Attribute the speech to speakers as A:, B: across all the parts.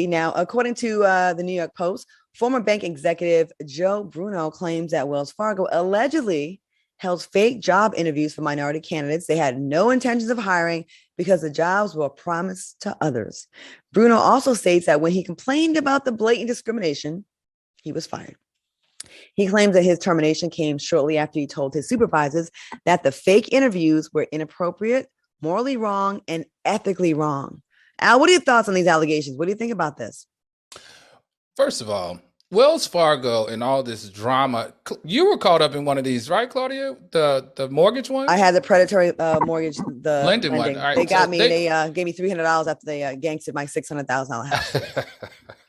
A: Now, according to the New York Post, former bank executive Joe Bruno claims that Wells Fargo allegedly held fake job interviews for minority candidates. They had no intentions of hiring because the jobs were promised to others. Bruno also states that when he complained about the blatant discrimination, he was fired. He claims that his termination came shortly after he told his supervisors that the fake interviews were inappropriate, morally wrong, and ethically wrong. Al, what are your thoughts on these allegations? What do you think about this?
B: First of all, Wells Fargo and all this drama. You were caught up in one of these, right, Claudia? The mortgage one?
A: I had the predatory mortgage, the
B: lending one.
A: lending.
B: All right,
A: They got
B: so
A: me. They gave me $300 after they gangstered my $600,000 house.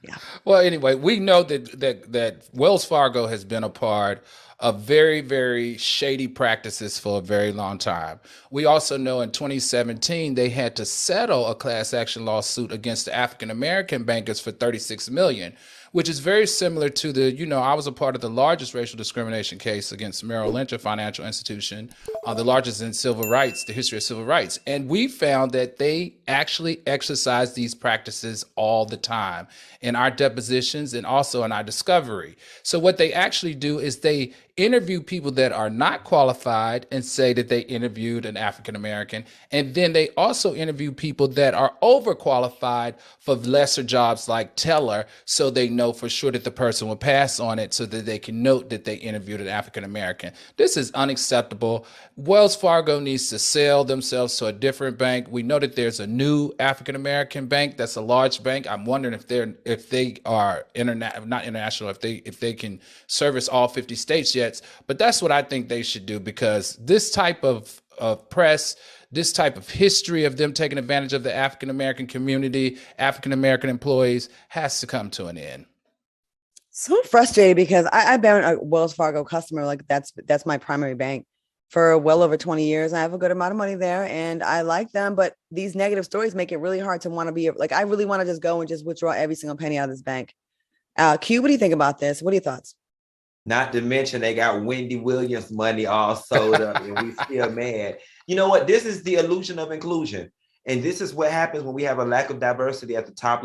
A: Yeah.
B: Well, anyway, we know that Wells Fargo has been a part of very, very shady practices for a very long time. We also know in 2017 they had to settle a class action lawsuit against the African American bankers for $36 million, which is very similar to I was a part of the largest racial discrimination case against Merrill Lynch, a financial institution, the largest in civil rights, the history of civil rights. And we found that they actually exercise these practices all the time in our depositions and also in our discovery. So what they actually do is they interview people that are not qualified and say that they interviewed an African American. And then they also interview people that are overqualified for lesser jobs like teller, so they know for sure that the person will pass on it so that they can note that they interviewed an African American. This is unacceptable. Wells Fargo needs to sell themselves to a different bank. We know that there's a new African American bank that's a large bank. I'm wondering if they are not international, if they can service all 50 states yet. But that's what I think they should do, because this type of press, this type of history of them taking advantage of the African American community, African American employees, has to come to an end.
A: So frustrated because I've been a Wells Fargo customer. Like that's my primary bank for well over 20 years. I have a good amount of money there and I like them, but these negative stories make it really hard to want to be like, I really want to just go and just withdraw every single penny out of this bank. Q, what do you think about this? What are your thoughts?
C: Not to mention they got Wendy Williams money all sold up and we still mad. You know what? This is the illusion of inclusion. And this is what happens when we have a lack of diversity at the top,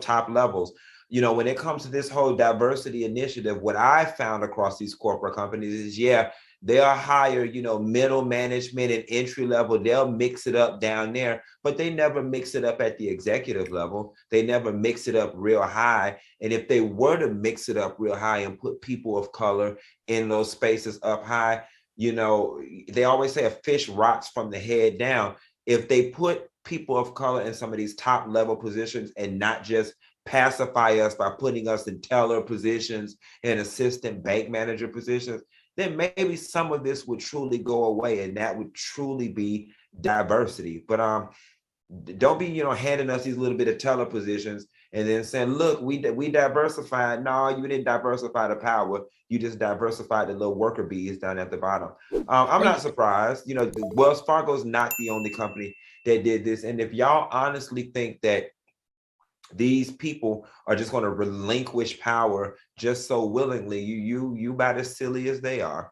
C: top levels. When it comes to this whole diversity initiative, what I found across these corporate companies is, they'll hire, middle management and entry level. They'll mix it up down there, but they never mix it up at the executive level. They never mix it up real high. And if they were to mix it up real high and put people of color in those spaces up high, they always say a fish rots from the head down. If they put people of color in some of these top level positions and not just pacify us by putting us in teller positions and assistant bank manager positions, then maybe some of this would truly go away, and that would truly be diversity. But don't be, handing us these little bit of teller positions and then saying, look, we diversified. No, you didn't diversify the power. You just diversified the little worker bees down at the bottom. I'm not surprised. Wells Fargo is not the only company that did this. And if y'all honestly think that these people are just going to relinquish power just so willingly, you about as silly as they are.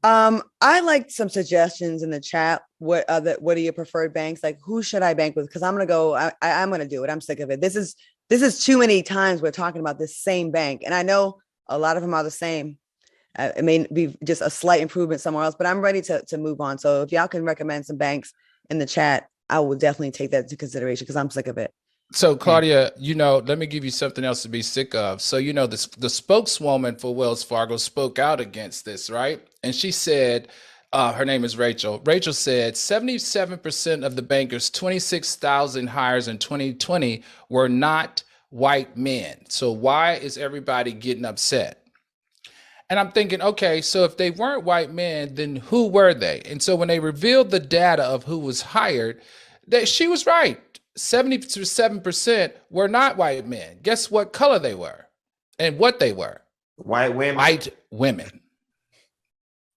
A: I like some suggestions in the chat. What are your preferred banks? Like, who should I bank with? Because I'm gonna go. I'm gonna do it. I'm sick of it. This is too many times we're talking about this same bank, and I know a lot of them are the same. It may be just a slight improvement somewhere else, but I'm ready to move on. So if y'all can recommend some banks in the chat, I will definitely take that into consideration because I'm sick of it.
B: So Claudia, let me give you something else to be sick of. So, the spokeswoman for Wells Fargo spoke out against this, right? And she said, her name is Rachel. Rachel said 77% of the bankers' 26,000 hires in 2020 were not white men. So why is everybody getting upset? And I'm thinking, okay, so if they weren't white men, then who were they? And so when they revealed the data of who was hired, she was right. 77% were not white men. Guess what color they were and what they were?
C: White women.
B: White women.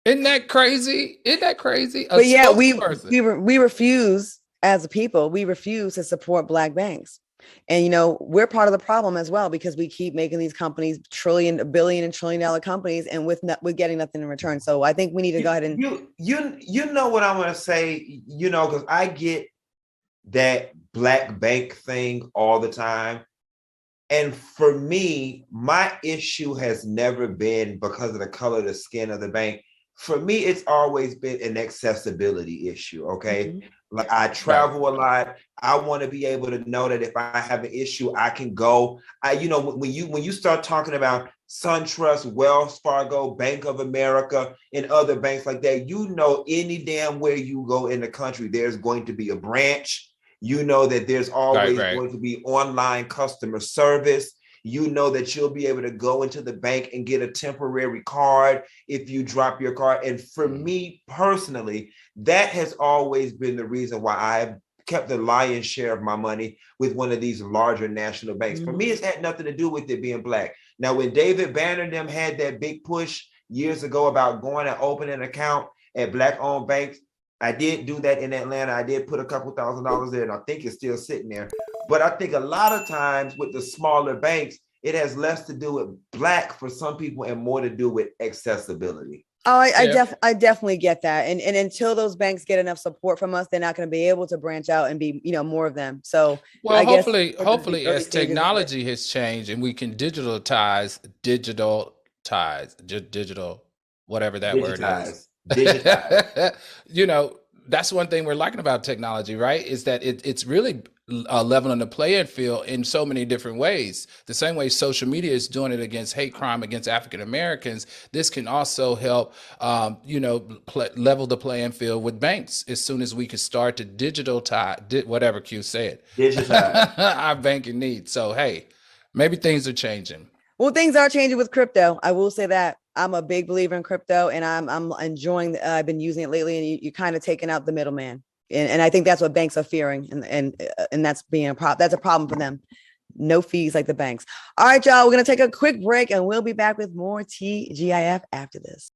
B: Isn't that crazy?
A: But yeah, we refuse as a people. We refuse to support Black banks. And, we're part of the problem as well, because we keep making these companies billion and $trillion companies and with getting nothing in return. So I think we need to go ahead and
C: you know what I'm going to say, because I get that black bank thing all the time. And for me, my issue has never been because of the color of the skin of the bank. For me, it's always been an accessibility issue. Okay. Mm-hmm. Like I travel a lot. I want to be able to know that if I have an issue, I can go. When you start talking about SunTrust, Wells Fargo, Bank of America, and other banks like that, any damn where you go in the country, there's going to be a branch. That there's always going to be online customer service. That you'll be able to go into the bank and get a temporary card if you drop your card. And for me personally, that has always been the reason why I've kept the lion's share of my money with one of these larger national banks. For me, it's had nothing to do with it being black. Now, when David Banner and them had that big push years ago about going and opening an account at black-owned banks, I did do that in Atlanta. I did put a couple $1,000s there, and I think it's still sitting there. But I think a lot of times with the smaller banks, it has less to do with black for some people and more to do with accessibility.
A: Oh, I definitely get that. And until those banks get enough support from us, they're not going to be able to branch out and be, more of them. So
B: well, hopefully as technology has changed and we can digital, whatever that word is. That's one thing we're liking about technology, right? Is that it's really leveling the playing field in so many different ways. The same way social media is doing it against hate crime against African Americans, this can also help, level the playing field with banks as soon as we can start to digitize, whatever Q said, digitize our banking needs. So, hey, maybe things are changing.
A: Well, things are changing with crypto. I will say that. I'm a big believer in crypto, and I'm enjoying. I've been using it lately, and you're kind of taking out the middleman, and I think that's what banks are fearing, and that's being that's a problem for them. No fees like the banks. All right, y'all. We're gonna take a quick break, and we'll be back with more TGIF after this.